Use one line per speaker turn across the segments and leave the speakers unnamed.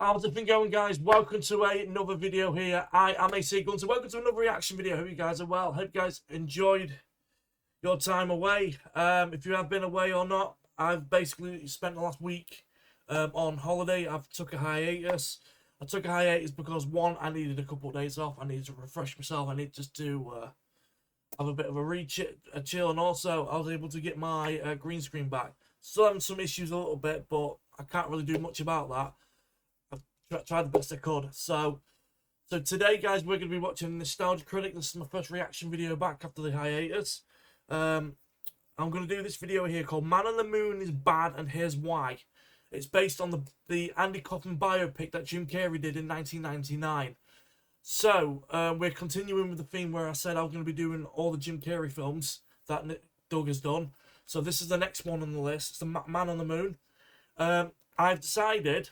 How's everything going, guys? Welcome to another video here. I am AC Guenter. Welcome to another reaction video. Hope you guys are well. Hope you guys enjoyed your time away. If you have been away or not, I've basically spent the last week on holiday. I've took a hiatus. I took a hiatus because, one, I needed a couple of days off. I needed to refresh myself. I need just to have a bit of a chill, and also I was able to get my green screen back. Still having some issues a little bit, but I can't really do much about that. I've tried the best I could. So today, guys, we're going to be watching Nostalgia Critic. This is my first reaction video back after the hiatus. I'm going to do this video here called Man on the Moon is Bad and Here's Why. It's based on the Andy Kaufman biopic that Jim Carrey did in 1999. So, we're continuing with the theme where I said I was going to be doing all the Jim Carrey films that Doug has done. So this is the next one on the list. It's the Man on the Moon. I've decided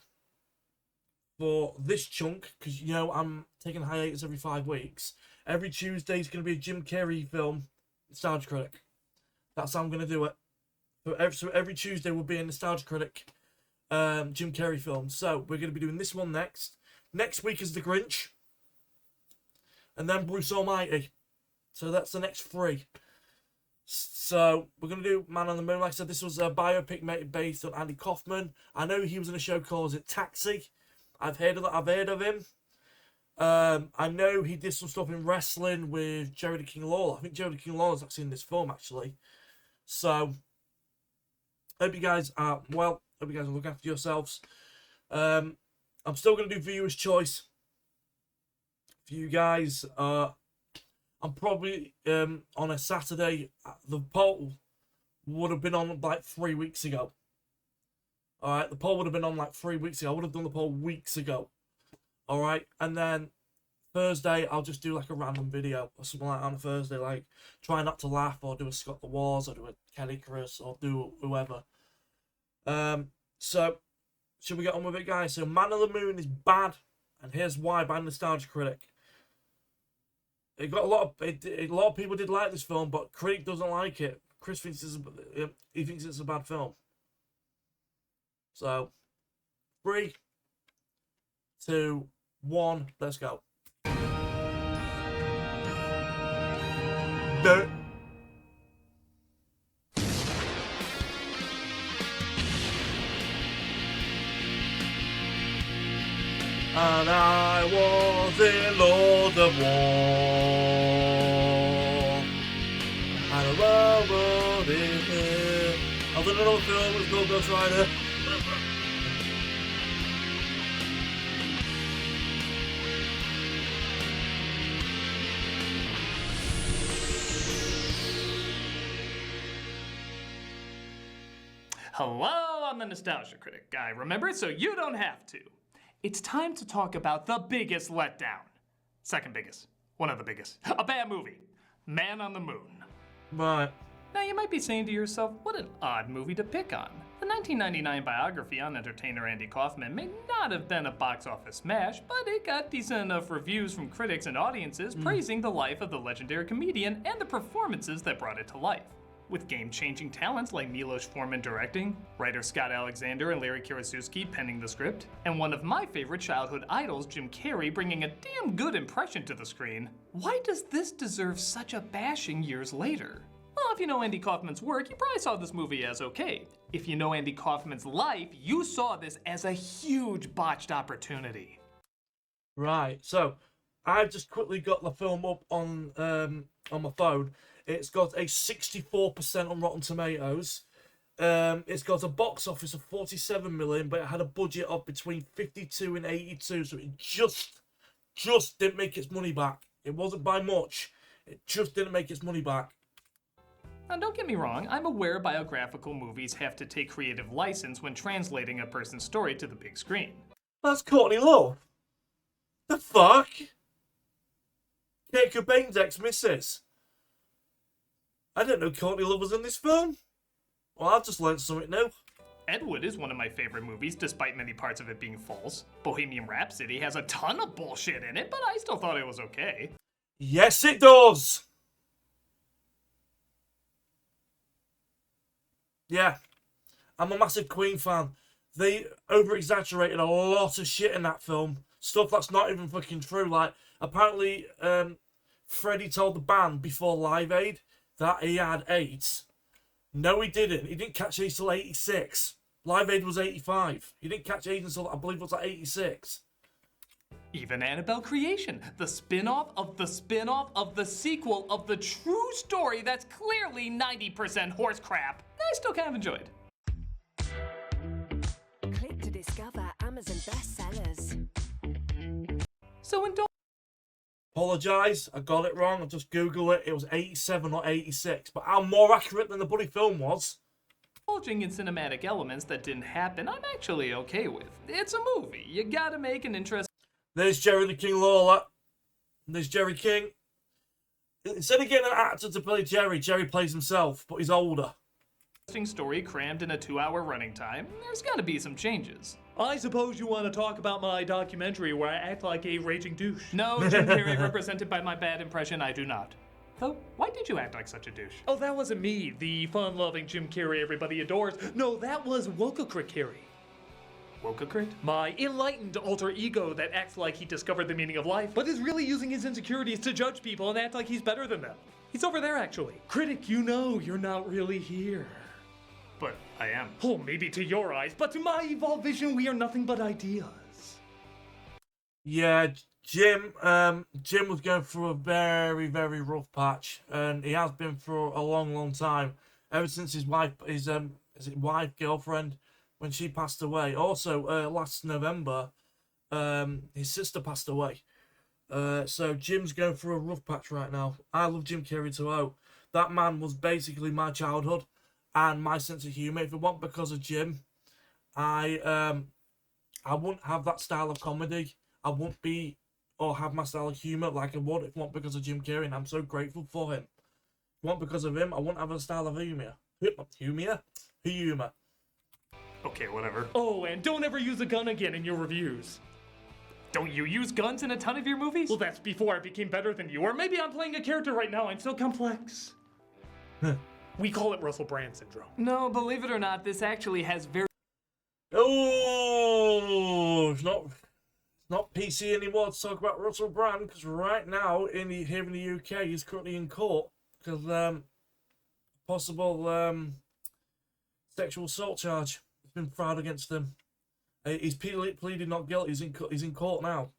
for this chunk, because, you know, I'm taking hiatus every 5 weeks. Every Tuesday is going to be a Jim Carrey film, Nostalgia Critic. That's how I'm going to do it. So every Tuesday will be a Nostalgia Critic Jim Carrey film. So we're going to be doing this one next. Next week is The Grinch. And then Bruce Almighty. So that's the next 3. So we're going to do Man on the Moon. Like I said, this was a biopic based on Andy Kaufman. I know he was in a show called Taxi. I've heard of him. I know he did some stuff in wrestling with Jerry the King Lawler. I think Jerry the King Lawler's actually in this film, actually. So, hope you guys are well. Hope you guys are looking after yourselves. I'm still going to do viewer's choice for you guys. I'm probably on a Saturday. The poll would have been on like 3 weeks ago. Alright, the poll would have been on like 3 weeks ago. I would have done the poll weeks ago. Alright, and then Thursday, I'll just do like a random video or something like that on a Thursday. Like, try not to laugh, or do a Scott the Wars, or do a Kelly Chris, or do whoever. So, should we get on with it, guys? So, Man on the Moon is bad, and here's why by Nostalgia Critic. It got a lot of people did like this film, but Critic doesn't like it. Chris thinks he thinks it's a bad film. So, 3, 2, 1, let's go. No. And I was in Lord of War, and a railroad in here. I was in another film with called Ghost Rider.
Hello, I'm the Nostalgia Critic guy. Remember, so you don't have to. It's time to talk about the biggest letdown. Second biggest. One of the biggest. A bad movie. Man on the Moon.
Right.
Now you might be saying to yourself, what an odd movie to pick on. The 1999 biography on entertainer Andy Kaufman may not have been a box office smash, but it got decent enough reviews from critics and audiences praising the life of the legendary comedian and the performances that brought it to life. With game-changing talents like Milos Forman directing, writer Scott Alexander and Larry Karaszewski penning the script, and one of my favorite childhood idols, Jim Carrey, bringing a damn good impression to the screen, why does this deserve such a bashing years later? Well, if you know Andy Kaufman's work, you probably saw this movie as okay. If you know Andy Kaufman's life, you saw this as a huge botched opportunity.
Right, so I've just quickly got the film up on my phone. It's got a 64% on Rotten Tomatoes. It's got a box office of 47 million, but it had a budget of between 52 and 82, so it just didn't make its money back. It wasn't by much. It just didn't make its money back.
Now, don't get me wrong, I'm aware biographical movies have to take creative license when translating a person's story to the big screen.
That's Courtney Love. The fuck? Kurt Cobain's ex-missus. I didn't know Courtney Love was in this film. Well, I've just learned something new.
Ed Wood is one of my favorite movies, despite many parts of it being false. Bohemian Rhapsody has a ton of bullshit in it, but I still thought it was okay.
Yes, it does. Yeah, I'm a massive Queen fan. they over-exaggerated a lot of shit in that film. Stuff that's not even fucking true. Like, apparently, Freddie told the band before Live Aid that he had AIDS. No, he didn't. He didn't catch AIDS till 86. Live Aid was 85. He didn't catch AIDS until, I believe, it was like 86.
Even Annabelle Creation, the spin-off of the spin-off of the sequel of the true story that's clearly 90% horse crap, I still kind of enjoyed.
Click to discover Amazon bestsellers.
So indulge
Apologise, I got it wrong. I just Googled it. It was 87 or 86. But I'm more accurate than the bloody film was.
Indulging in cinematic elements that didn't happen, I'm actually okay with. It's a movie. You gotta make an interesting
There's Jerry the King Lawler. There's Jerry King. Instead of getting an actor to play Jerry, Jerry plays himself, but he's older.
story crammed in a 2-hour running time. There's gotta be some changes.
I suppose you want to talk about my documentary where I act like a raging douche.
No, Jim Carrey represented by my bad impression, I do not. Though, why did you act like such a douche?
Oh, that wasn't me, the fun-loving Jim Carrey everybody adores. No, that was Critic Carrey.
Woke-a-crit?
My enlightened alter ego that acts like he discovered the meaning of life, but is really using his insecurities to judge people and act like he's better than them. He's over there, actually. Critic, you know you're not really here.
But I am.
Oh, maybe to your eyes, but to my evolved vision, we are nothing but ideas.
Yeah, Jim was going through a very, very rough patch, and he has been for a long, long time. Ever since his girlfriend, when she passed away. Also, last November, his sister passed away. So Jim's going through a rough patch right now. I love Jim Carrey too. That man was basically my childhood and my sense of humour. If it weren't because of Jim, I wouldn't have that style of comedy. I wouldn't be or have my style of humour like I would if it weren't because of Jim Carrey, and I'm so grateful for him. If it weren't because of him, I wouldn't have a style of humour. Humour.
Okay, whatever.
Oh, and don't ever use a gun again in your reviews.
Don't you use guns in a ton of your movies?
Well, that's before I became better than you, or maybe I'm playing a character right now, I'm so complex. We call it Russell Brand syndrome.
No, believe it or not, this actually has very
It's not PC anymore to talk about Russell Brand, because right now here in the UK he's currently in court because possible sexual assault charge has been filed against him. He's pleaded not guilty. He's in court now.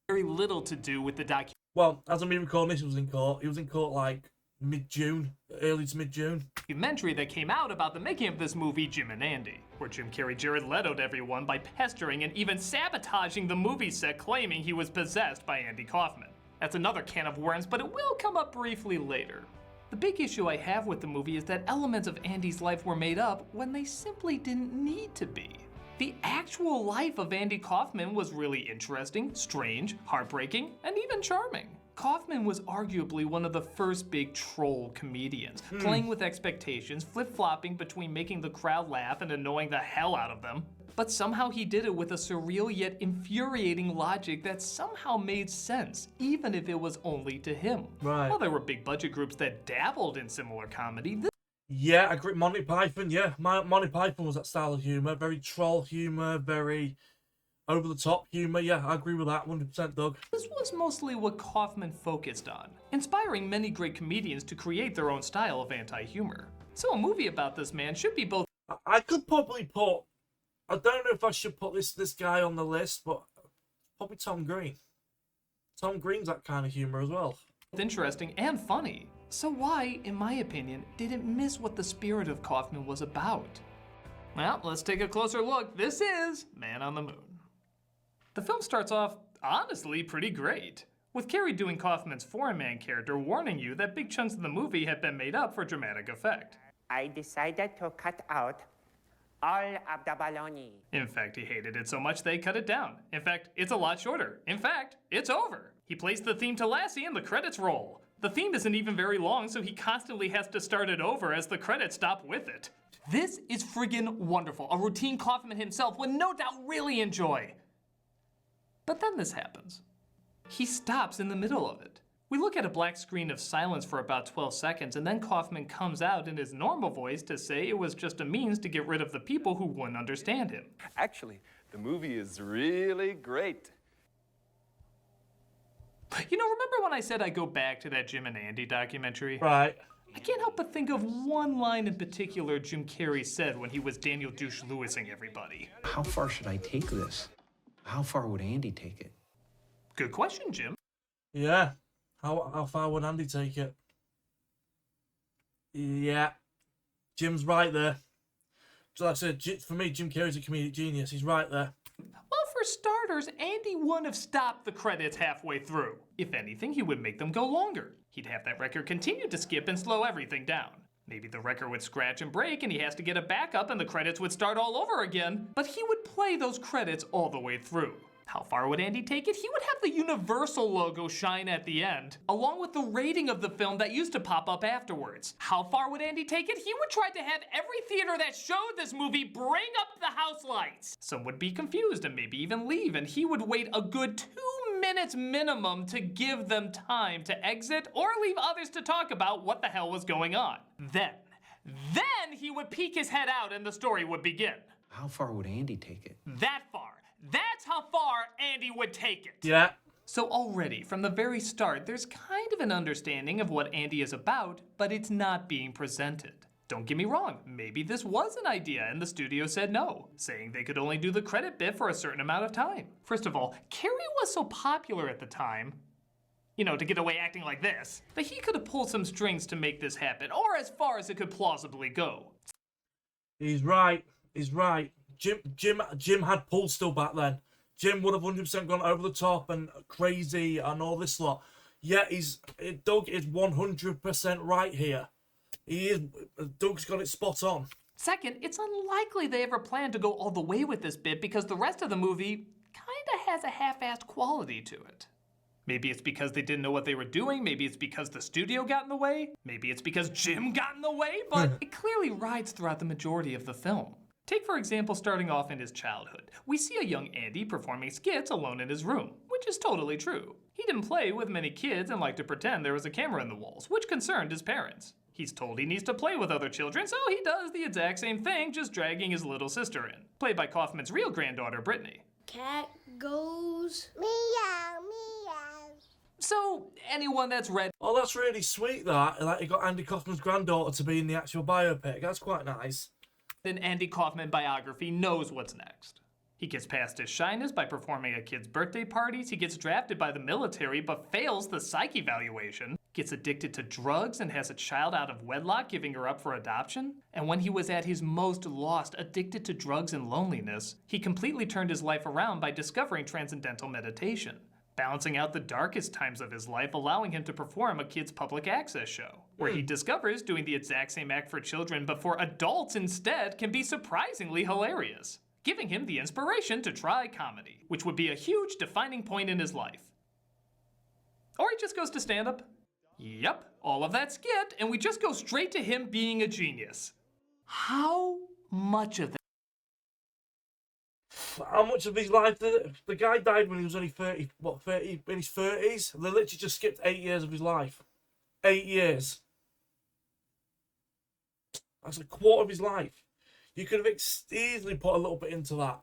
very little to do with the
Well, as I'm recording this, he was in court. He was in court like mid-June, early to mid-June.
documentary that came out about the making of this movie, Jim and Andy, where Jim Carrey Jared Leto'd everyone by pestering and even sabotaging the movie set, claiming he was possessed by Andy Kaufman. That's another can of worms, but it will come up briefly later. The big issue I have with the movie is that elements of Andy's life were made up when they simply didn't need to be. The actual life of Andy Kaufman was really interesting, strange, heartbreaking, and even charming. Kaufman was arguably one of the first big troll comedians, playing with expectations, flip-flopping between making the crowd laugh and annoying the hell out of them. But somehow he did it with a surreal yet infuriating logic that somehow made sense, even if it was only to him.
Right.
While there were big budget groups that dabbled in similar comedy,
Yeah, I agree. Monty Python, yeah. Monty Python was that style of humour. Very troll humour, very over-the-top humour. Yeah, I agree with that, 100%, Doug.
this was mostly what Kaufman focused on, inspiring many great comedians to create their own style of anti-humor. So a movie about this man should be both
I could probably put... I don't know if I should put this guy on the list, but probably Tom Green. Tom Green's that kind of humour as well.
interesting and funny. So why, in my opinion, did it miss what the spirit of Kaufman was about? Well, let's take a closer look. This is Man on the Moon. The film starts off, honestly, pretty great, with Carrey doing Kaufman's foreign man character warning you that big chunks of the movie have been made up for dramatic effect.
I decided to cut out all of the baloney.
In fact, he hated it so much they cut it down. In fact, it's a lot shorter. In fact, it's over. He plays the theme to Lassie and the credits roll. The theme isn't even very long, so he constantly has to start it over as the credits stop with it. This is friggin' wonderful. A routine Kaufman himself would no doubt really enjoy. But then this happens. He stops in the middle of it, We look at a black screen of silence for about 12 seconds, and then Kaufman comes out in his normal voice to say it was just a means to get rid of the people who wouldn't understand him.
Actually, the movie is really great.
You know, remember when I said I'd go back to that Jim and Andy documentary?
Right.
I can't help but think of one line in particular Jim Carrey said when he was Daniel Douche-Lewising everybody.
How far should I take this? How far would Andy take it?
Good question, Jim.
Yeah. How far would Andy take it? Yeah. Jim's right there. So like I said, for me, Jim Carrey's a comedic genius. He's right there.
Well, for starters, Andy wouldn't have stopped the credits halfway through. If anything, he would make them go longer. He'd have that record continue to skip and slow everything down. Maybe the record would scratch and break and he has to get it back up and the credits would start all over again, but he would play those credits all the way through. How far would Andy take it? He would have the Universal logo shine at the end, along with the rating of the film that used to pop up afterwards. How far would Andy take it? He would try to have every theater that showed this movie bring up the house lights. Some would be confused and maybe even leave, and he would wait a good 2 minutes minimum to give them time to exit or leave others to talk about what the hell was going on. Then he would peek his head out and the story would begin.
How far would Andy take it?
That far. That's how far Andy would take it.
Yeah.
So already, from the very start, there's kind of an understanding of what Andy is about, but it's not being presented. Don't get me wrong, maybe this was an idea and the studio said no, saying they could only do the credit bit for a certain amount of time. First of all, Carrey was so popular at the time, you know, to get away acting like this, that he could have pulled some strings to make this happen, or as far as it could plausibly go.
He's right. He's right. Jim had pull still back then. Jim would have 100% gone over the top and crazy and all this lot. Yeah, Doug is 100% right here. Doug's got it spot on.
Second, it's unlikely they ever planned to go all the way with this bit because the rest of the movie kinda has a half-assed quality to it. Maybe it's because they didn't know what they were doing, maybe it's because the studio got in the way, maybe it's because Jim got in the way, but it clearly rides throughout the majority of the film. Take, for example, starting off in his childhood. We see a young Andy performing skits alone in his room, which is totally true. He didn't play with many kids and liked to pretend there was a camera in the walls, which concerned his parents. He's told he needs to play with other children, so he does the exact same thing, just dragging his little sister in, played by Kaufman's real granddaughter, Brittany.
Cat goes
Meow, meow.
So, anyone that's read
Oh, that's really sweet, that. Like, he got Andy Kaufman's granddaughter to be in the actual biopic. That's quite nice.
an Andy Kaufman biography knows what's next. He gets past his shyness by performing at kids' birthday parties, he gets drafted by the military but fails the psych evaluation, gets addicted to drugs and has a child out of wedlock, giving her up for adoption, and when he was at his most lost, addicted to drugs and loneliness, he completely turned his life around by discovering transcendental meditation, balancing out the darkest times of his life, allowing him to perform a kids' public access show, where he discovers doing the exact same act for children but for adults instead can be surprisingly hilarious, giving him the inspiration to try comedy, which would be a huge defining point in his life. Or he just goes to stand-up. Yep, all of that skit, and we just go straight to him being a genius. How much of that?
How much of his life the guy died when he was only 30, in his 30s? They literally just skipped 8 years of his life. 8 years. That's a quarter of his life. You could have easily put a little bit into that.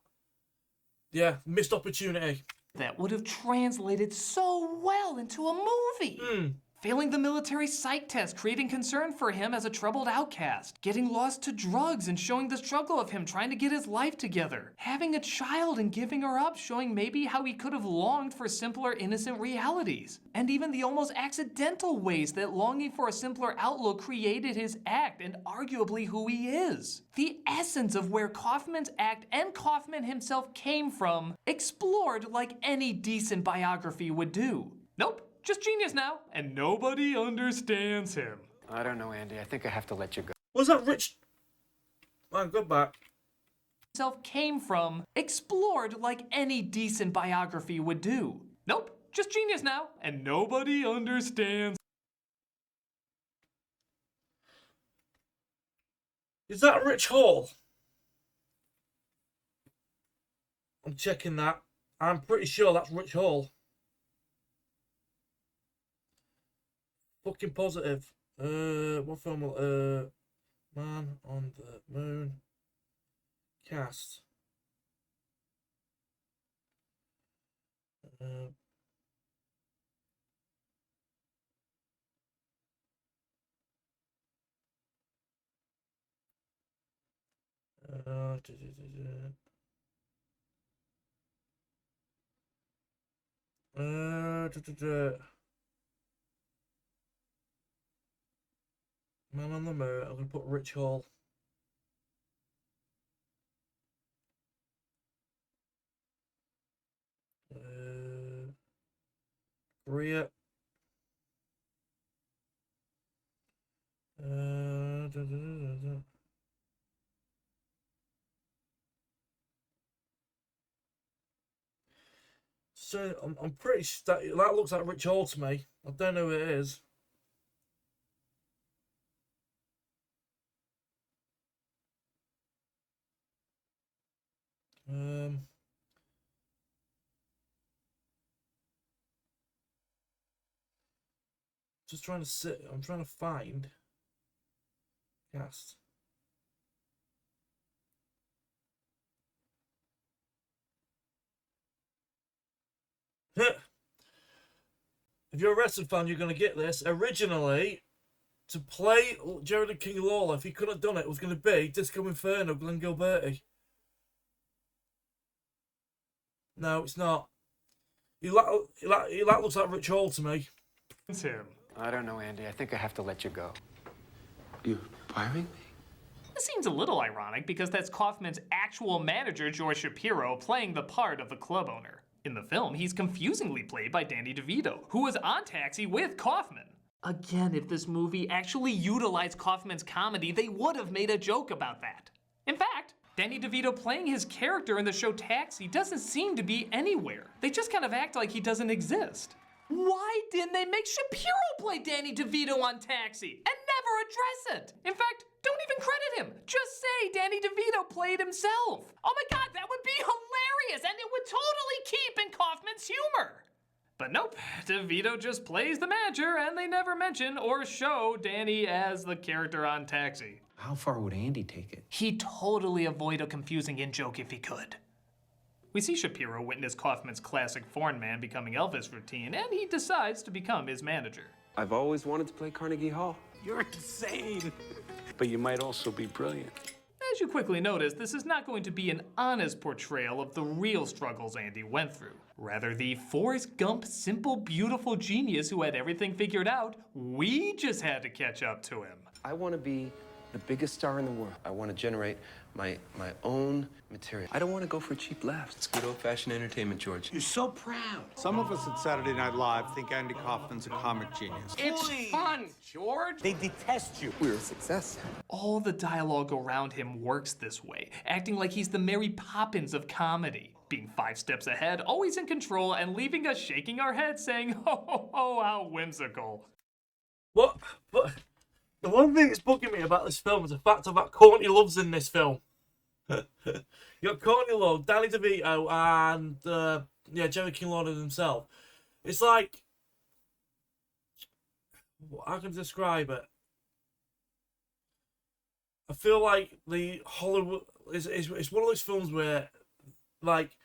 Yeah, missed opportunity.
That would have translated so well into a movie. Failing the military psych test, creating concern for him as a troubled outcast. Getting lost to drugs and showing the struggle of him trying to get his life together. Having a child and giving her up, showing maybe how he could have longed for simpler, innocent realities. And even the almost accidental ways that longing for a simpler outlook created his act and arguably who he is. The essence of where Kaufman's act and Kaufman himself came from, explored like any decent biography would do. Nope. Just genius now, and nobody understands him.
I don't know, Andy. I think I have to let you go.
Was that Rich? Man, go back.
Self came from, explored like any decent biography would do. Nope, just genius now, and nobody understands.
Is that Rich Hall? I'm checking that. I'm pretty sure that's Rich Hall. fucking positive. What film? Man on the Moon. Cast. Uh, Man on the Moon. I'm gonna put Rich Hall. Korea. So I'm pretty that looks like Rich Hall to me. I don't know who it is. Just trying to sit. I'm trying to find cast. If you're a wrestling fan, you're going to get this. Originally, to play Jerry King Lawler, if he couldn't have done it, it was going to be Disco Inferno, Glenn Gilberti. No, it's not. He looks like Rich Hall to me.
It's him.
I don't know, Andy. I think I have to let you go.
You firing me?
This seems a little ironic because that's Kaufman's actual manager, George Shapiro, playing the part of the club owner. In the film, he's confusingly played by Danny DeVito, who was on Taxi with Kaufman. Again, if this movie actually utilized Kaufman's comedy, they would have made a joke about that. In fact, Danny DeVito playing his character in the show Taxi doesn't seem to be anywhere. They just kind of act like he doesn't exist. Why didn't they make Shapiro play Danny DeVito on Taxi and never address it? In fact, don't even credit him. Just say Danny DeVito played himself. Oh my God, that would be hilarious, and it would totally keep in Kaufman's humor. But nope, DeVito just plays the manager, and they never mention or show Danny as the character on Taxi.
How far would Andy take it?
He'd totally avoid a confusing in-joke if he could. We see Shapiro witness Kaufman's classic foreign man becoming Elvis routine, and he decides to become his manager.
I've always wanted to play Carnegie Hall.
You're insane. But you might also be brilliant.
As you quickly notice, this is not going to be an honest portrayal of the real struggles Andy went through. Rather, the Forrest Gump simple, beautiful genius who had everything figured out, we just had to catch up to him.
I want to be the biggest star in the world. I want to generate my own material. I don't want to go for cheap laughs. It's good old-fashioned entertainment, George.
You're so proud.
Some of us at Saturday Night Live think Andy Kaufman's a comic genius.
It's fun, George.
They detest you.
We're a success.
All the dialogue around him works this way, acting like he's the Mary Poppins of comedy. Being 5 steps ahead, always in control, and leaving us shaking our heads saying, ho ho ho, how whimsical.
What? But the one thing that's bugging me about this film is the fact that Courtney Love's in this film. You got Courtney Love, Danny DeVito, and Jerry King Lawler himself. It's like, how can I describe it? I feel like the Hollywood it's one of those films where, like,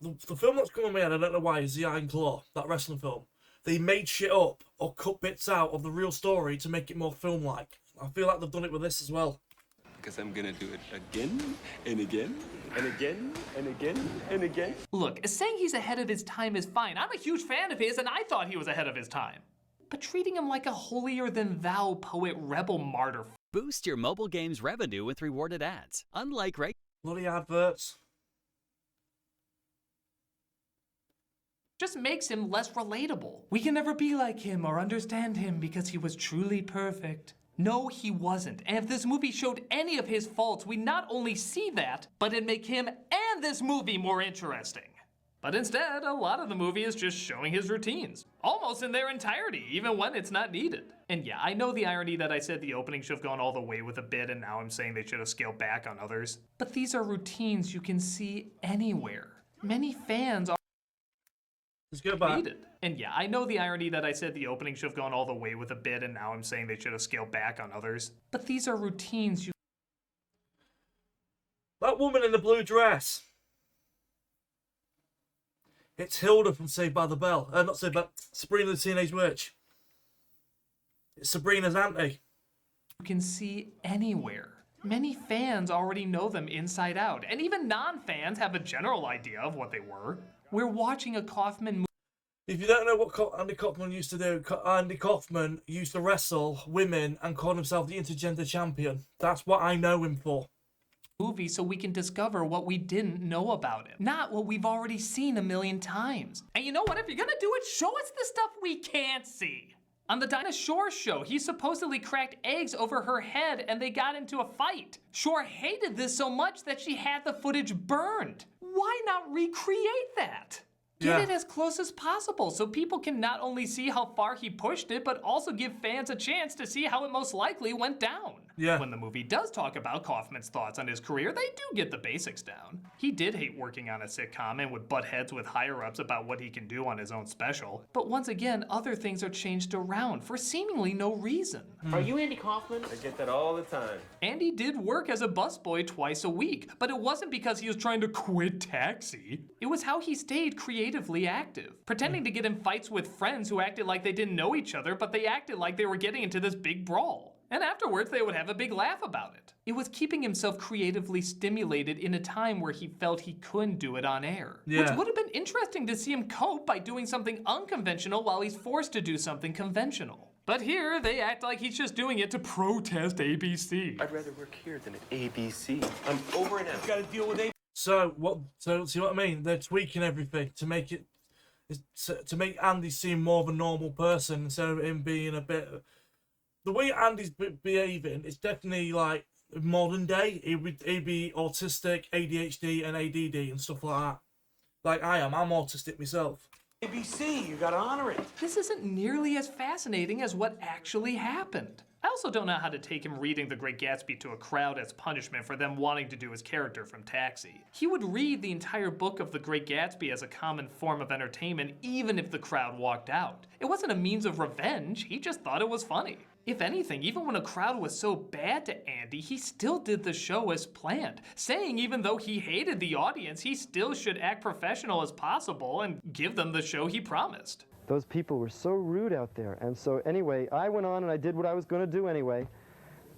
the film that's coming out, I don't know why, is The Iron Claw, that wrestling film. They made shit up or cut bits out of the real story to make it more film-like. I feel like they've done it with this as well.
Because I'm gonna do it again and again and again and again and again.
Look, saying he's ahead of his time is fine. I'm a huge fan of his, and I thought he was ahead of his time. But treating him like a holier-than-thou poet rebel martyr.
Boost your mobile game's revenue with rewarded ads. Unlike
Bloody adverts.
Just makes him less relatable. We can never be like him or understand him because he was truly perfect. No, he wasn't. And if this movie showed any of his faults, we not only see that, but it'd make him and this movie more interesting. But instead, a lot of the movie is just showing his routines, almost in their entirety, even when it's not needed. And yeah, I know the irony that I said the opening should have gone all the way with a bit, and now I'm saying they should have scaled back on others. But these are routines you can see anywhere. Many fans
Let's go back.
Needed. And yeah, I know the irony that I said the opening should have gone all the way with a bit, and now I'm saying they should have scaled back on others. But these are routines you...
That woman in the blue dress. It's Hilda from Saved by the Bell. Not Saved, but Sabrina the Teenage Witch. It's Sabrina's auntie.
You can see anywhere. Many fans already know them inside out, and even non-fans have a general idea of what they were. We're watching a Kaufman movie.
If you don't know what Andy Kaufman used to do, Andy Kaufman used to wrestle women and called himself the intergender champion. That's what I know him for.
So we can discover what we didn't know about him, not what we've already seen a million times. And you know what? If you're gonna do it, show us the stuff we can't see. On the Dinah Shore show, he supposedly cracked eggs over her head and they got into a fight. Shore hated this so much that she had the footage burned. Why not recreate that? Get it as close as possible so people can not only see how far he pushed it, but also give fans a chance to see how it most likely went down.
Yeah.
When the movie does talk about Kaufman's thoughts on his career, they do get the basics down. He did hate working on a sitcom and would butt heads with higher-ups about what he can do on his own special. But once again, other things are changed around for seemingly no reason.
Are you Andy Kaufman?
I get that all the time.
Andy did work as a busboy twice a week, but it wasn't because he was trying to quit Taxi. It was how he stayed creatively active, pretending to get in fights with friends who acted like they didn't know each other, but they acted like they were getting into this big brawl. And afterwards, they would have a big laugh about it. It was keeping himself creatively stimulated in a time where he felt he couldn't do it on air. Which would have been interesting to see him cope by doing something unconventional while he's forced to do something conventional. But here, they act like he's just doing it to protest ABC.
I'd rather work here than at ABC. I'm over and out. Gotta deal with ABC.
So see what I mean? They're tweaking everything to make it, to make Andy seem more of a normal person instead of him being a bit. The way Andy's behaving is definitely like modern day. He'd be autistic, ADHD, and ADD and stuff like that. Like I am. I'm autistic myself.
ABC, you gotta honor it.
This isn't nearly as fascinating as what actually happened. I also don't know how to take him reading The Great Gatsby to a crowd as punishment for them wanting to do his character from Taxi. He would read the entire book of The Great Gatsby as a common form of entertainment even if the crowd walked out. It wasn't a means of revenge, he just thought it was funny. If anything, even when a crowd was so bad to Andy, he still did the show as planned, saying even though he hated the audience, he still should act professional as possible and give them the show he promised.
Those people were so rude out there. And so anyway, I went on and I did what I was going to do anyway.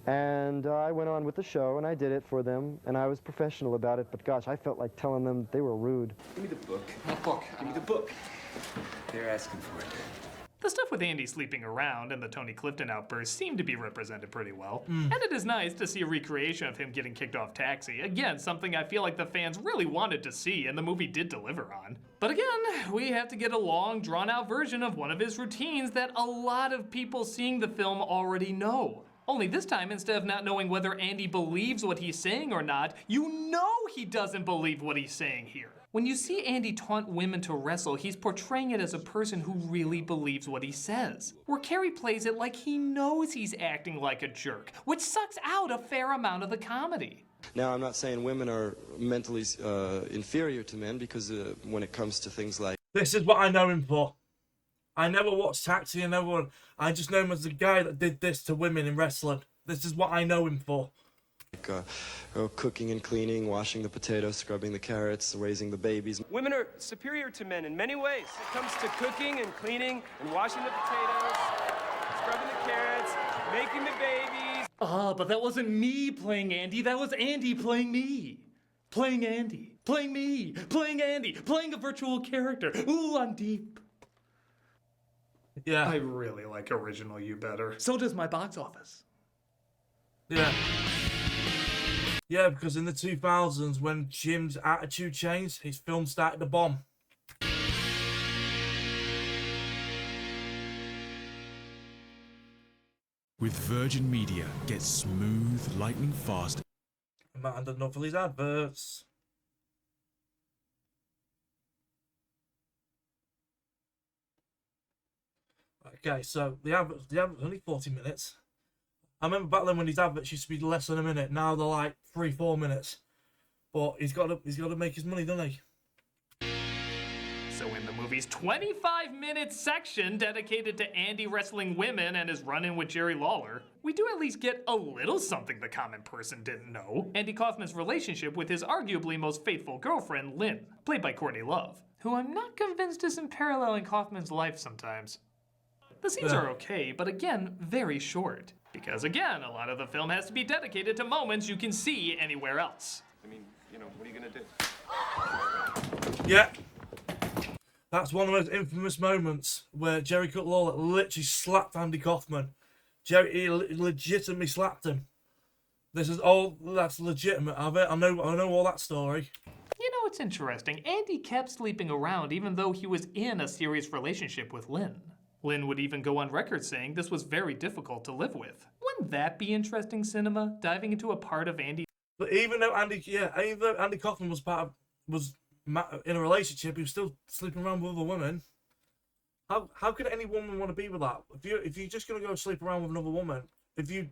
And I went on with the show and I did it for them and I was professional about it. But gosh, I felt like telling them they were rude.
Give me the book.
What book?
Give me the book. They're asking for it.
The stuff with Andy sleeping around and the Tony Clifton outburst seem to be represented pretty well. And it is nice to see a recreation of him getting kicked off Taxi. Again, something I feel like the fans really wanted to see and the movie did deliver on. But again, we have to get a long, drawn-out version of one of his routines that a lot of people seeing the film already know. Only this time, instead of not knowing whether Andy believes what he's saying or not, you know he doesn't believe what he's saying here. When you see Andy taunt women to wrestle, he's portraying it as a person who really believes what he says. Where Carrey plays it like he knows he's acting like a jerk, which sucks out a fair amount of the comedy.
Now, I'm not saying women are mentally inferior to men because when it comes to things like...
This is what I know him for. I never watched Taxi and I just know him as the guy that did this to women in wrestling. This is what I know him for.
Cooking and cleaning, washing the potatoes, scrubbing the carrots, raising the babies.
Women are superior to men in many ways. It comes to cooking and cleaning and washing the potatoes, scrubbing the carrots, making the babies.
Ah, but that wasn't me playing Andy, that was Andy playing me. Playing Andy, playing me, playing Andy, playing a virtual character. Ooh, I'm deep.
Yeah.
I really like Original You better.
So does my box office.
Yeah. Yeah, because in the 2000s, when Jim's attitude changed, his film started to bomb.
With Virgin Media, get smooth, lightning fast.
I might have enough of these adverts. Okay, so the advert's only 40 minutes. I remember back then when these adverts used to be less than a minute. Now they're like 3-4 minutes. But he's got to make his money, doesn't he?
So in the movie's 25-minute section dedicated to Andy wrestling women and his run-in with Jerry Lawler, we do at least get a little something the common person didn't know. Andy Kaufman's relationship with his arguably most faithful girlfriend, Lynn, played by Courtney Love, who I'm not convinced isn't paralleling Kaufman's life sometimes. The scenes are okay, but again, very short. Because again, a lot of the film has to be dedicated to moments you can see anywhere else.
I mean, you know, what are you gonna do?
Yeah. That's one of those infamous moments where Jerry Cut Lawler literally slapped Andy Kaufman. He legitimately slapped him. This is all that's legitimate of it. I know all that story.
You know, it's interesting. Andy kept sleeping around even though he was in a serious relationship with Lynn. Lynn would even go on record saying this was very difficult to live with. Wouldn't that be interesting cinema? Diving into a part of Andy.
But even though Andy Kaufman was in a relationship, he was still sleeping around with other women. How could any woman want to be with that? If you're just gonna go sleep around with another woman, if you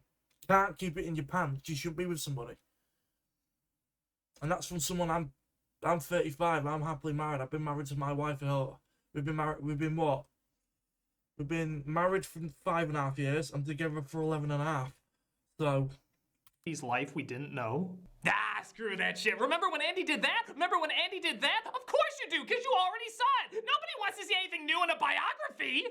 can't keep it in your pants, you shouldn't be with somebody. And that's from someone I'm 35. I'm happily married. I've been married to my wife. We've been married for 5.5 years. I'm together for 11.5. So.
His life we didn't know? Ah, screw that shit. Remember when Andy did that? Of course you do, because you already saw it. Nobody wants to see anything new in a biography.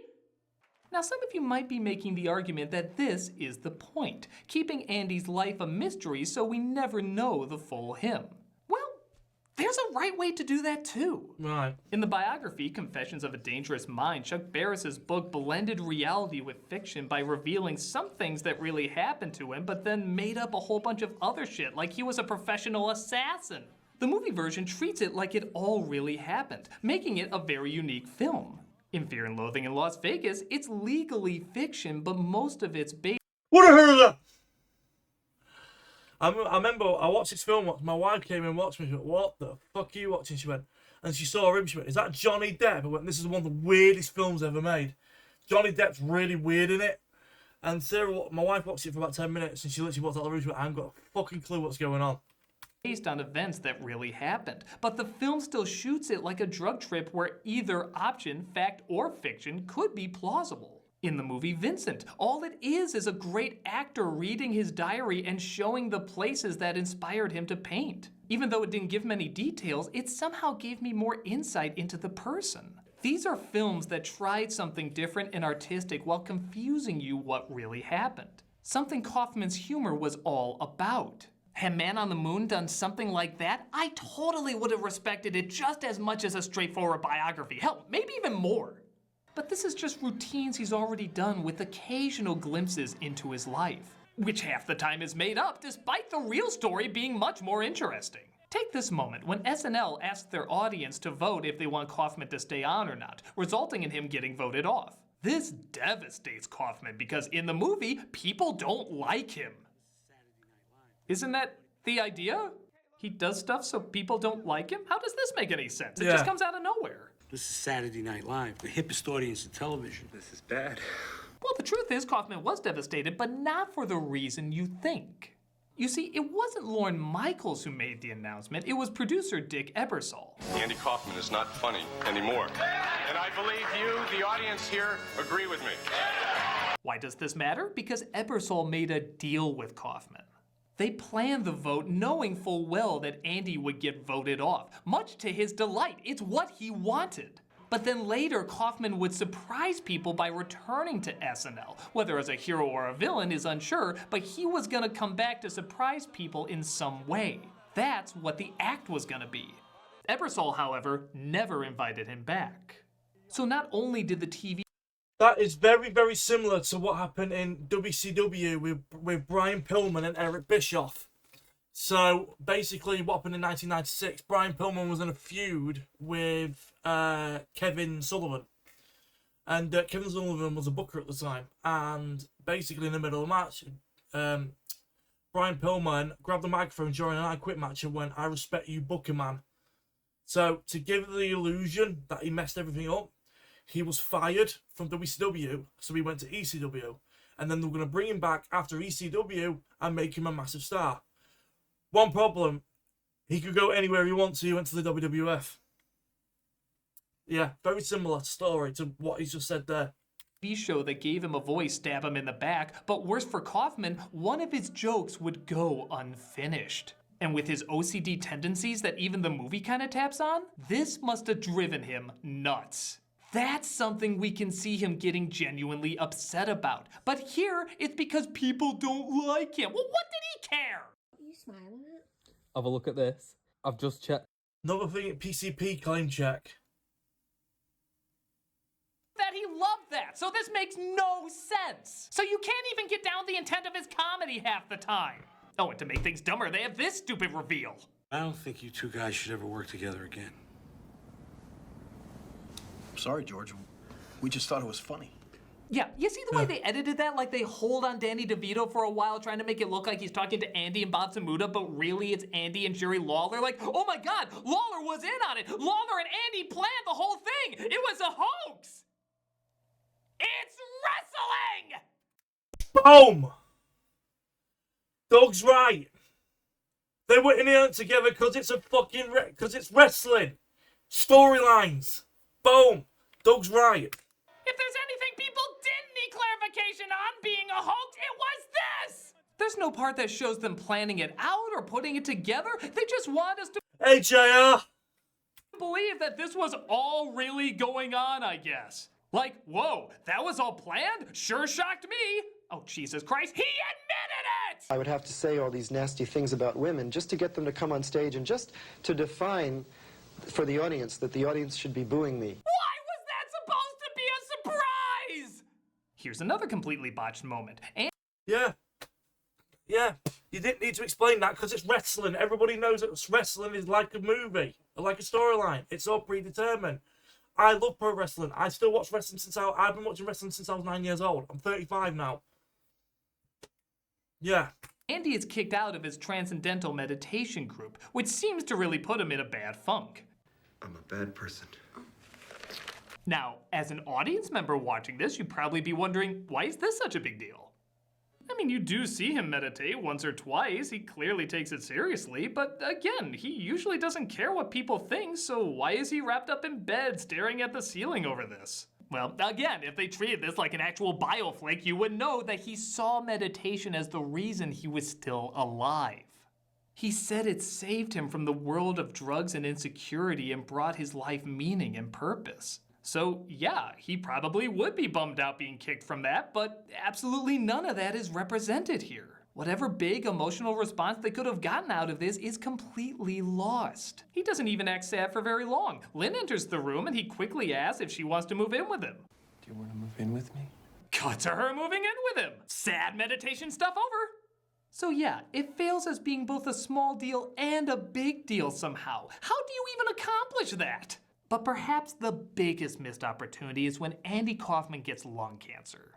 Now, some of you might be making the argument that this is the point, keeping Andy's life a mystery so we never know the full him. There's a right way to do that too.
Right.
In the biography, Confessions of a Dangerous Mind, Chuck Barris's book blended reality with fiction by revealing some things that really happened to him, but then made up a whole bunch of other shit, like he was a professional assassin. The movie version treats it like it all really happened, making it a very unique film. In Fear and Loathing in Las Vegas, it's legally fiction, but most of it's based.
What the hell is that? I remember I watched this film once. My wife came and watched me. She went, "What the fuck are you watching?" She went, and she saw him. She went, "Is that Johnny Depp?" I went, "This is one of the weirdest films ever made. Johnny Depp's really weird in it." And Sarah, my wife, watched it for about 10 minutes, and she literally walked out the room. She went, "I haven't got a fucking clue what's going on."
Based on events that really happened, but the film still shoots it like a drug trip where either option, fact or fiction, could be plausible. In the movie Vincent, all it is a great actor reading his diary and showing the places that inspired him to paint. Even though it didn't give many details, it somehow gave me more insight into the person. These are films that tried something different and artistic while confusing you what really happened. Something Kaufman's humor was all about. Had Man on the Moon done something like that, I totally would have respected it just as much as a straightforward biography. Hell, maybe even more. But this is just routines he's already done with occasional glimpses into his life, which half the time is made up despite the real story being much more interesting. Take this moment when SNL asked their audience to vote if they want Kaufman to stay on or not, resulting in him getting voted off. This devastates Kaufman because in the movie, people don't like him. Isn't that the idea? He does stuff so people don't like him? How does this make any sense? It just comes out of nowhere.
This is Saturday Night Live, the hippest audience in television.
This is bad.
Well, the truth is Kaufman was devastated, but not for the reason you think. You see, it wasn't Lorne Michaels who made the announcement, it was producer Dick Ebersol.
Andy Kaufman is not funny anymore. And I believe you, the audience here, agree with me.
Why does this matter? Because Ebersol made a deal with Kaufman. They planned the vote knowing full well that Andy would get voted off, much to his delight. It's what he wanted. But then later, Kaufman would surprise people by returning to SNL. Whether as a hero or a villain is unsure, but he was gonna come back to surprise people in some way. That's what the act was gonna be. Ebersol, however, never invited him back. So not only did the TV...
That is very, very similar to what happened in WCW with Brian Pillman and Eric Bischoff. So basically what happened in 1996, Brian Pillman was in a feud with Kevin Sullivan. And Kevin Sullivan was a booker at the time. And basically in the middle of the match, Brian Pillman grabbed the microphone during an I Quit match and went, "I respect you, booking man." So to give the illusion that he messed everything up, he was fired from WCW, so he went to ECW. And then they were going to bring him back after ECW and make him a massive star. One problem, he could go anywhere he wants, so he went to the WWF. Yeah, very similar story to what he's just said there.
Show that gave him a voice stab him in the back, but worse for Kaufman, one of his jokes would go unfinished. And with his OCD tendencies that even the movie kind of taps on, this must have driven him nuts. That's something we can see him getting genuinely upset about. But here, it's because people don't like him. Well, what did he care?
Are you smiling at?
Have a look at this. I've just checked.
Another thing at PCP claim check.
That he loved that, so this makes no sense. So you can't even get down the intent of his comedy half the time. Oh, and to make things dumber, they have this stupid reveal.
I don't think you two guys should ever work together again.
Sorry, George. We just thought it was funny.
Yeah, you see the way they edited that? Like they hold on Danny DeVito for a while, trying to make it look like he's talking to Andy and Bob Samuda, but really it's Andy and Jerry Lawler. Like, oh my God, Lawler was in on it. Lawler and Andy planned the whole thing. It was a hoax. It's wrestling!
Boom! Doug's right. They were in it together because it's a fucking because it's wrestling. Storylines. Boom. Doug's right.
If there's anything people didn't need clarification on being a hoax, it was this! There's no part that shows them planning it out or putting it together. They just want us to
Hey, JR.
believe that this was all really going on, I guess. Like, whoa, that was all planned? Sure shocked me. Oh, Jesus Christ, he admitted it!
I would have to say all these nasty things about women just to get them to come on stage and just to define for the audience that the audience should be booing me.
Why was that supposed to be a surprise? Here's another completely botched moment. And
Yeah. Yeah. You didn't need to explain that because it's wrestling. Everybody knows that wrestling is like a movie, like a storyline. It's all predetermined. I love pro wrestling. I still watch wrestling I've been watching wrestling since I was 9 years old. I'm 35 now. Yeah.
Andy is kicked out of his transcendental meditation group, which seems to really put him in a bad funk.
I'm a bad person.
Now, as an audience member watching this, you'd probably be wondering, why is this such a big deal? I mean, you do see him meditate once or twice. He clearly takes it seriously, but again, he usually doesn't care what people think, so why is he wrapped up in bed staring at the ceiling over this? Well, again, if they treated this like an actual bioflick, you would know that he saw meditation as the reason he was still alive. He said it saved him from the world of drugs and insecurity and brought his life meaning and purpose. So yeah, he probably would be bummed out being kicked from that, but absolutely none of that is represented here. Whatever big emotional response they could have gotten out of this is completely lost. He doesn't even act sad for very long. Lynn enters the room and he quickly asks if she wants to move in with him.
Do you want to move in with me?
Cut to her moving in with him. Sad meditation stuff over. So yeah, it fails as being both a small deal and a big deal somehow. How do you even accomplish that? But perhaps the biggest missed opportunity is when Andy Kaufman gets lung cancer.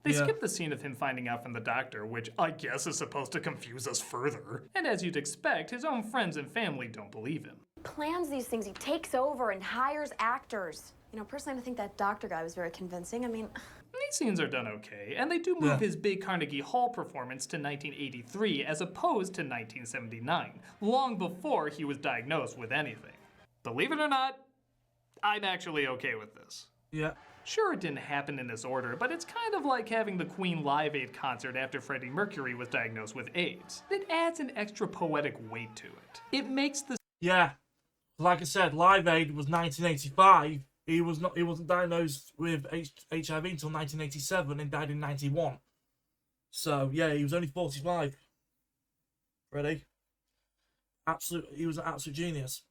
They skip the scene of him finding out from the doctor, which I guess is supposed to confuse us further. And as you'd expect, his own friends and family don't believe him.
Plans these things, he takes over and hires actors. You know, personally, I think that doctor guy was very convincing. I mean,
these scenes are done okay, and they do move his big Carnegie Hall performance to 1983 as opposed to 1979, long before he was diagnosed with anything. Believe it or not, I'm actually okay with this.
Yeah.
Sure, it didn't happen in this order, but it's kind of like having the Queen Live Aid concert after Freddie Mercury was diagnosed with AIDS. It adds an extra poetic weight to it. It makes the...
Yeah. Like I said, Live Aid was 1985. He wasn't diagnosed with HIV until 1987 and died in 91. So, yeah, he was only 45. Freddie. He was an absolute genius.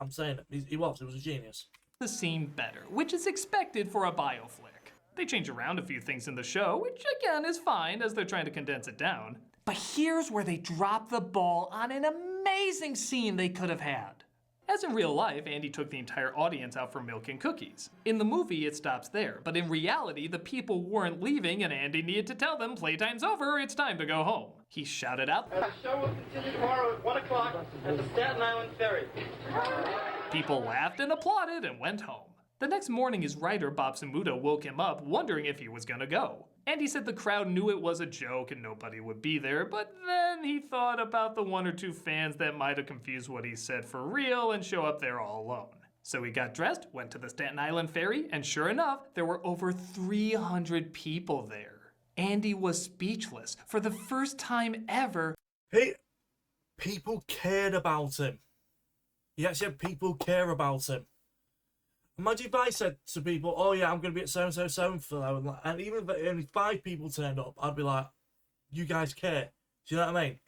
I'm saying it. He was a genius.
The scene better, which is expected for a bioflick. They change around a few things in the show, which again is fine as they're trying to condense it down. But here's where they drop the ball on an amazing scene they could have had. As in real life, Andy took the entire audience out for milk and cookies. In the movie, it stops there, but in reality, the people weren't leaving and Andy needed to tell them, playtime's over, it's time to go home. He shouted out,
"The show will continue tomorrow at 1 o'clock at the Staten Island Ferry."
People laughed and applauded and went home. The next morning, his writer, Bob Samuda, woke him up, wondering if he was gonna go. Andy said the crowd knew it was a joke and nobody would be there, but then he thought about the one or two fans that might have confused what he said for real and show up there all alone. So he got dressed, went to the Staten Island ferry, and sure enough, there were over 300 people there. Andy was speechless. For the first time ever,
people cared about him. He actually had people care about him. Imagine if I said to people, oh yeah, I'm going to be at so-and-so for, and even if only 5 people turned up, I'd be like, you guys care. Do you know what I mean?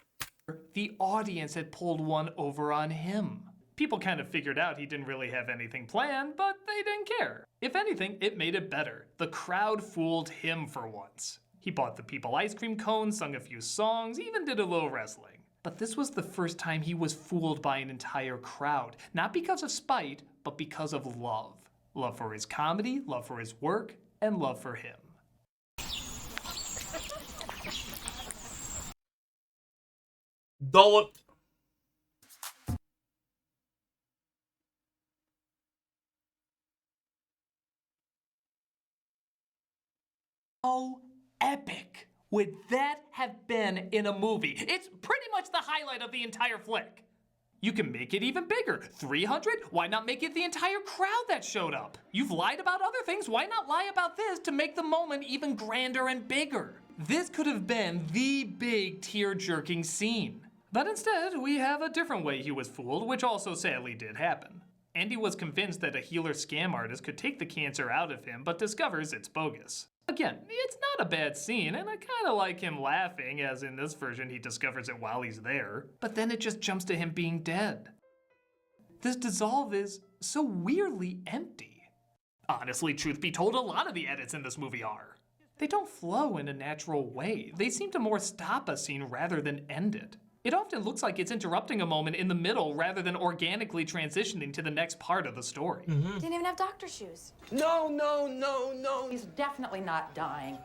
The audience had pulled one over on him. People kind of figured out he didn't really have anything planned, but they didn't care. If anything, it made it better. The crowd fooled him for once. He bought the people ice cream cones, sung a few songs, even did a little wrestling. But this was the first time he was fooled by an entire crowd. Not because of spite, but because of love. Love for his comedy, love for his work, and love for him.
Dollop.
How epic would that have been in a movie? It's pretty much the highlight of the entire flick. You can make it even bigger. 300? Why not make it the entire crowd that showed up? You've lied about other things. Why not lie about this to make the moment even grander and bigger? This could have been the big tear-jerking scene. But instead, we have a different way he was fooled, which also sadly did happen. Andy was convinced that a healer scam artist could take the cancer out of him, but discovers it's bogus. Again, it's not a bad scene, and I kinda like him laughing, as in this version he discovers it while he's there, but then it just jumps to him being dead. This dissolve is so weirdly empty. Honestly, truth be told, a lot of the edits in this movie are. They don't flow in a natural way. They seem to more stop a scene rather than end it. It often looks like it's interrupting a moment in the middle rather than organically transitioning to the next part of the story.
Didn't even have doctor shoes.
No, no, no, no.
He's definitely not dying.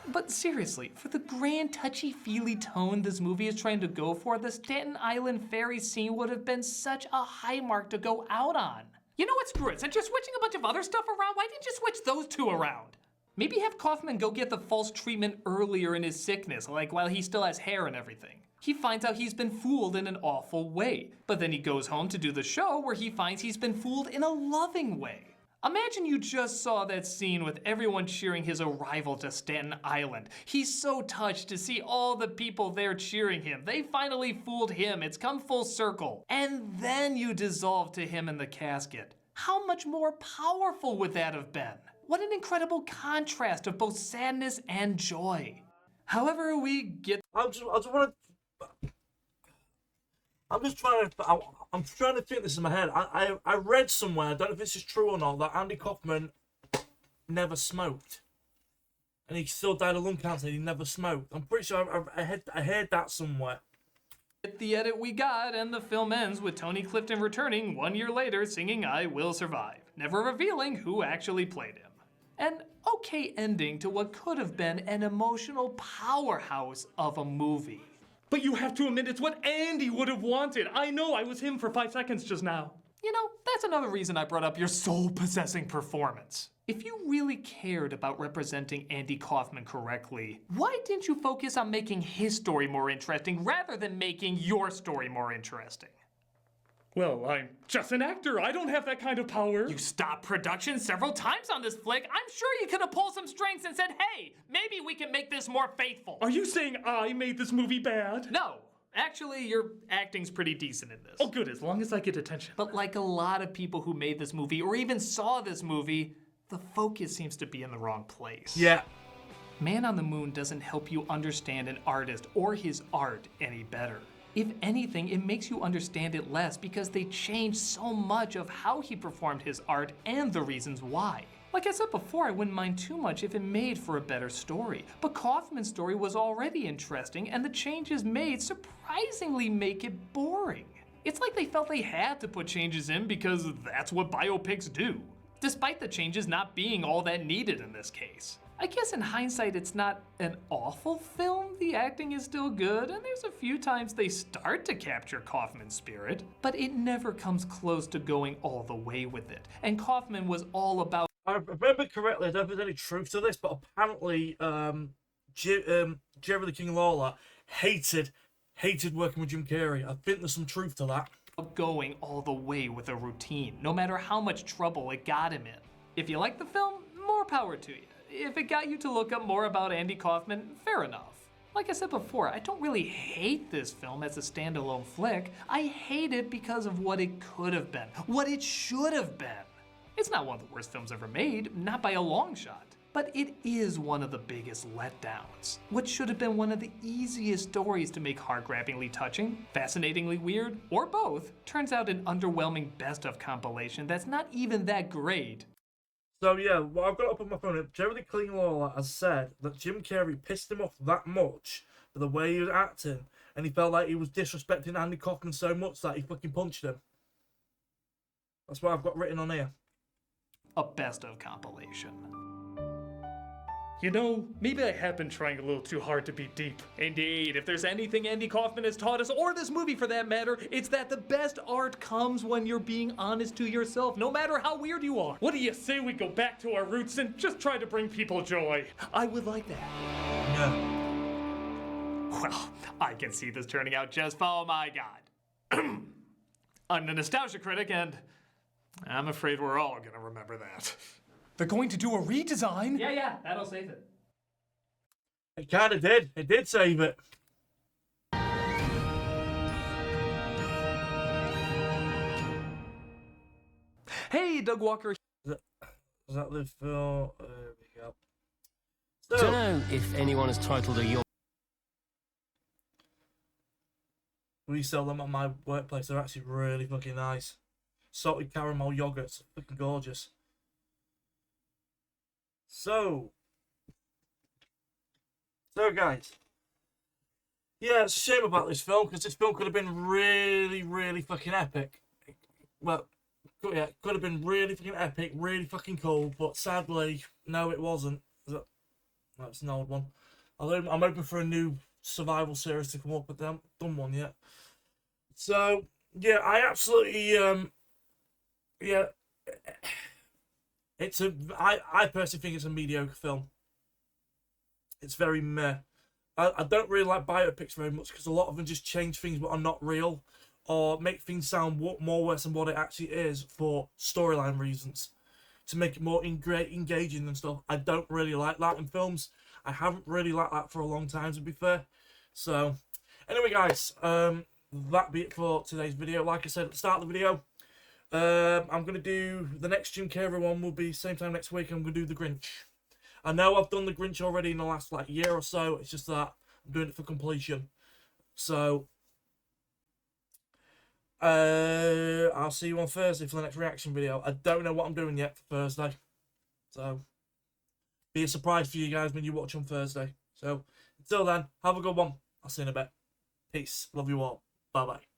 But seriously, for the grand touchy-feely tone this movie is trying to go for, the Staten Island ferry scene would have been such a high mark to go out on. You know what, screw it, since you're switching a bunch of other stuff around, why didn't you switch those two around? Maybe have Kaufman go get the false treatment earlier in his sickness, like while he still has hair and everything. He finds out he's been fooled in an awful way, but then he goes home to do the show where he finds he's been fooled in a loving way. Imagine you just saw that scene with everyone cheering his arrival to Staten Island. He's so touched to see all the people there cheering him. They finally fooled him. It's come full circle. And then you dissolve to him in the casket. How much more powerful would that have been? What an incredible contrast of both sadness and joy. However, we get...
I'm trying to think this in my head. I read somewhere, I don't know if this is true or not, that Andy Kaufman never smoked. And he still died of lung cancer and he never smoked. I'm pretty sure I heard that somewhere.
The edit we got, and the film ends with Tony Clifton returning 1 year later singing I Will Survive, never revealing who actually played him. An okay ending to what could have been an emotional powerhouse of a movie.
But you have to admit it's what Andy would have wanted. I know, I was him for 5 seconds just now.
You know, that's another reason I brought up your soul-possessing performance. If you really cared about representing Andy Kaufman correctly, why didn't you focus on making his story more interesting rather than making your story more interesting?
Well, I'm just an actor. I don't have that kind of power.
You stopped production several times on this flick. I'm sure you could have pulled some strings and said, hey, maybe we can make this more faithful.
Are you saying I made this movie bad?
No. Actually, your acting's pretty decent in this.
Oh, good, as long as I get attention.
But like a lot of people who made this movie or even saw this movie, the focus seems to be in the wrong place.
Yeah.
Man on the Moon doesn't help you understand an artist or his art any better. If anything, it makes you understand it less because they changed so much of how he performed his art and the reasons why. Like I said before, I wouldn't mind too much if it made for a better story. But Kaufman's story was already interesting, and the changes made surprisingly make it boring. It's like they felt they had to put changes in because that's what biopics do, despite the changes not being all that needed in this case. I guess in hindsight, it's not an awful film. The acting is still good, and there's a few times they start to capture Kaufman's spirit, but it never comes close to going all the way with it. And Kaufman was all about...
I remember correctly, I don't know if there's any truth to this, but apparently Jerry the King Lawler hated hated working with Jim Carrey. I think there's some truth to that.
Going all the way with a routine, no matter how much trouble it got him in. If you like the film, more power to you. If it got you to look up more about Andy Kaufman, fair enough. Like I said before, I don't really hate this film as a standalone flick. I hate it because of what it could have been, what it should have been. It's not one of the worst films ever made, not by a long shot. But it is one of the biggest letdowns. What should have been one of the easiest stories to make heart-grabbingly touching, fascinatingly weird, or both, turns out an underwhelming best-of compilation that's not even that great.
So yeah, well, I've got up on my phone. Jeremy Klingler has said that Jim Carrey pissed him off that much for the way he was acting, and he felt like he was disrespecting Andy Kaufman so much that he fucking punched him. That's what I've got written on here.
A best-of compilation.
You know, maybe I have been trying a little too hard to be deep. Indeed, if there's anything Andy Kaufman has taught us, or this movie for that matter, it's that the best art comes when you're being honest to yourself, no matter how weird you are. What do you say we go back to our roots and just try to bring people joy? I would like that.
Yeah.
Well, I can see this turning out just fine. Oh my god. I'm the nostalgia critic, and I'm afraid we're all gonna remember that.
They're going to do a redesign?
Yeah, that'll save it.
It kind of did. It did save it.
Hey, Doug Walker.
Is that the film? There we go.
I don't know if anyone has titled a yacht.
We sell them at my workplace. They're actually really fucking nice. Salted caramel yogurts. Fucking gorgeous. So guys, yeah, it's a shame about this film, because this film could have been really, really fucking epic. Well, yeah, it could have been really fucking epic, really fucking cool, but sadly, no, it wasn't. That's an old one. I'm hoping for a new survival series to come up, but they haven't done one yet. So, yeah, I absolutely, yeah, I personally think it's a mediocre film. It's very meh. I don't really like biopics very much, because a lot of them just change things but are not real, or make things sound more worse than what it actually is for storyline reasons, to make it more engaging and stuff. I don't really like that in films. I haven't really liked that for a long time, to be fair. So, anyway, guys, that be it for today's video. Like I said at the start of the video, I'm going to do the next Jim Carrey one. Will be same time next week. I'm going to do the Grinch. I know I've done the Grinch already in the last year or so. It's just that I'm doing it for completion. So I'll see you on Thursday for the next reaction video. I don't know what I'm doing yet for Thursday, so be a surprise for you guys when you watch on Thursday. So until then, have a good one. I'll see you in a bit. Peace. Love you all. Bye bye.